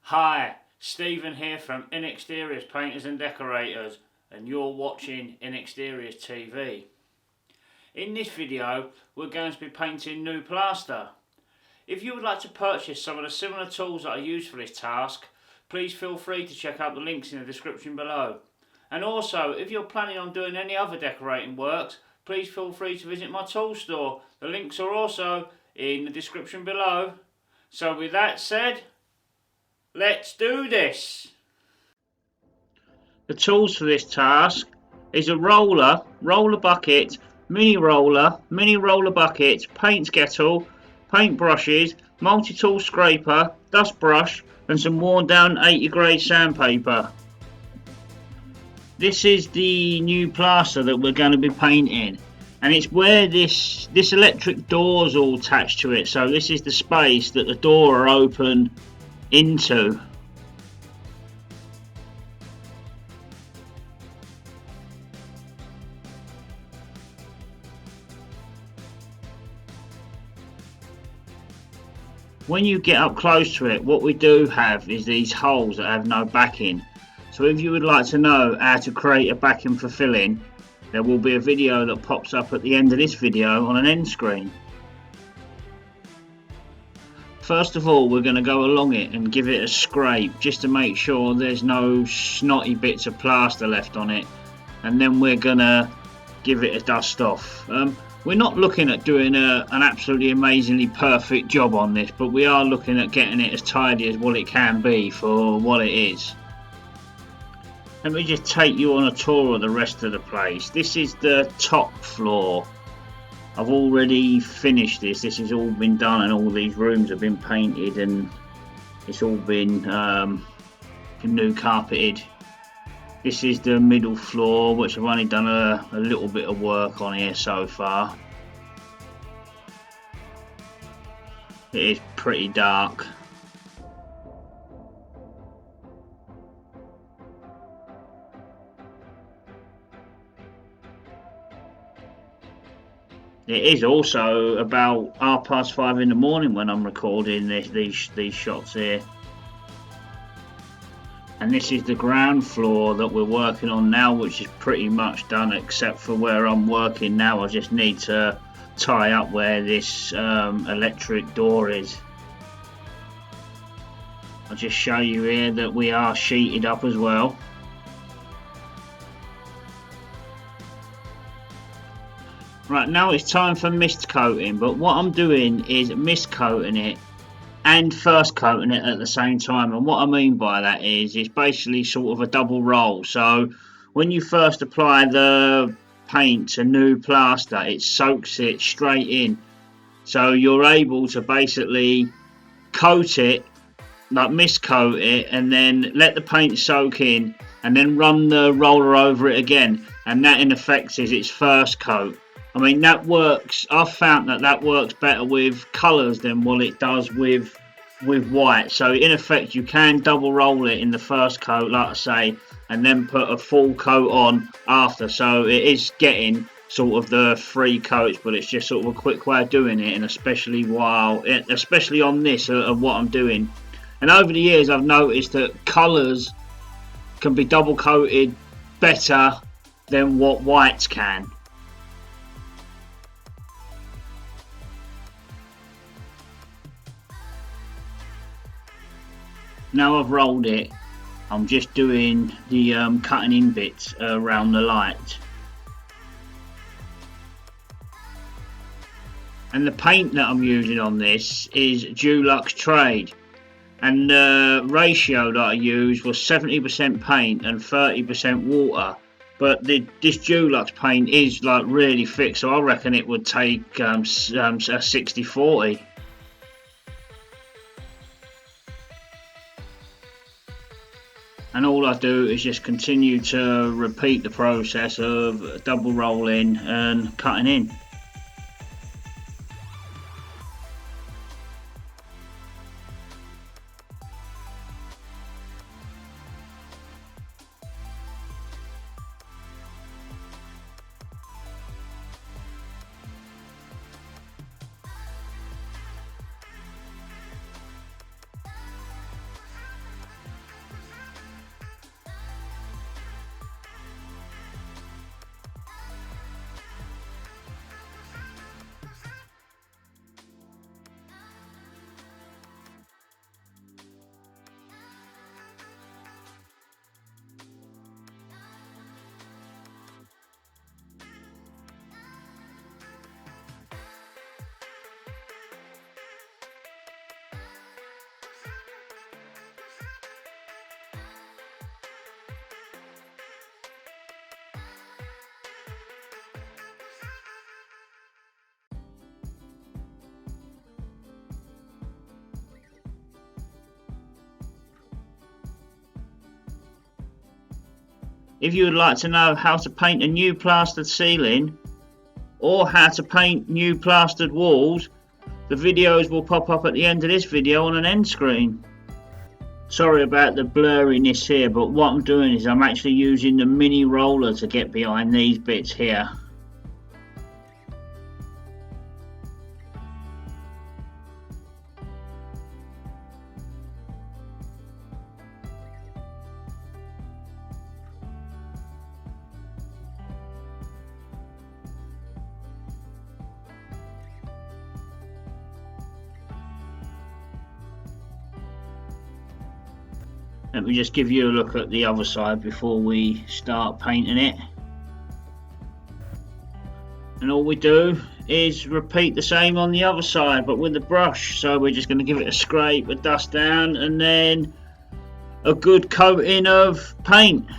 Hi, Stephen here from INEXTERIORS, Painters and Decorators, and you're watching INEXTERIORS TV. In this video, we're going to be painting new plaster. If you would like to purchase some of the similar tools that I use for this task, please feel free to check out the links in the description below. And also, if you're planning on doing any other decorating works, please feel free to visit my tool store. The links are also in the description below. So with that said, let's do this! The tools for this task is a roller bucket, mini roller bucket, paint kettle, paint brushes, multi-tool scraper, dust brush and some worn down 80 grade sandpaper. This is the new plaster that we're going to be painting, and it's where this electric door is all attached to it, so this is the space that the door are open into. When you get up close to it, what we do have is these holes that have no backing. So if you would like to know how to create a backing for filling, there will be a video that pops up at the end of this video on an end screen. First of all, we're going to go along it and give it a scrape just to make sure there's no snotty bits of plaster left on it, and then we're going to give it a dust off. We're not looking at doing an absolutely amazingly perfect job on this, but we are looking at getting it as tidy as what it can be for what it is. Let me just take you on a tour of the rest of the place. This is the top floor. I've already finished this. This has all been done and all these rooms have been painted and it's all been new carpeted. This is the middle floor, which I've only done a little bit of work on here so far. It is pretty dark. It is also about 5:30 in the morning when I'm recording these shots here. And this is the ground floor that we're working on now, which is pretty much done except for where I'm working now. I just need to tie up where this electric door is. I'll just show you here that we are sheeted up as well. Right, now it's time for mist coating, but what I'm doing is mist coating it and first coating it at the same time, and what I mean by that is it's basically sort of a double roll. So when you first apply the paint to new plaster, it soaks it straight in, so you're able to basically coat it, like mist coat it, and then let the paint soak in and then run the roller over it again, and that in effect is its first coat. I mean, that works. I've found that works better with colours than what it does with white. So in effect, you can double roll it in the first coat, like I say, and then put a full coat on after. So it is getting sort of the 3 coats, but it's just sort of a quick way of doing it, and especially on this of what I'm doing. And over the years, I've noticed that colours can be double coated better than what whites can. Now I've rolled it, I'm just doing the cutting in bits around the light. And the paint that I'm using on this is Dulux Trade, and the ratio that I used was 70% paint and 30% water. But this Dulux paint is like really thick, so I reckon it would take a 60-40. And all I do is just continue to repeat the process of double rolling and cutting in. If you would like to know how to paint a new plastered ceiling or how to paint new plastered walls, the videos will pop up at the end of this video on an end screen. Sorry about the blurriness here, but what I'm doing is I'm actually using the mini roller to get behind these bits here. Let me just give you a look at the other side before we start painting it. And all we do is repeat the same on the other side, but with the brush. So we're just going to give it a scrape, a dust down, and then a good coating of paint.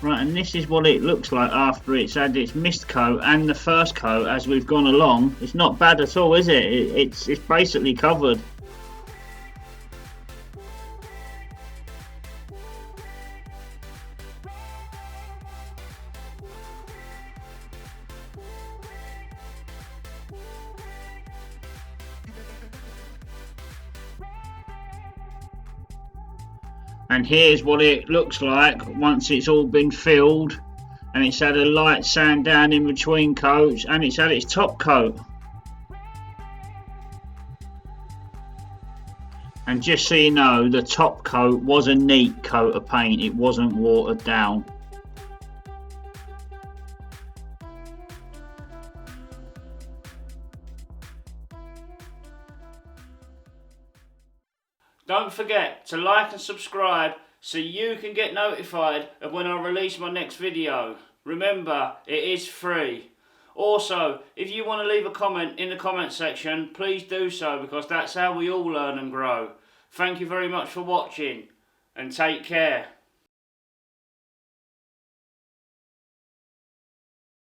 Right, and this is what it looks like after it's had its mist coat and the first coat as we've gone along. It's not bad at all, is it? It's basically covered. And here's what it looks like once it's all been filled and it's had a light sand down in between coats and it's had its top coat. And just so you know, the top coat was a neat coat of paint, it wasn't watered down. Don't forget to like and subscribe so you can get notified of when I release my next video. Remember, it is free. Also, if you want to leave a comment in the comment section, please do so, because that's how we all learn and grow. Thank you very much for watching, and take care.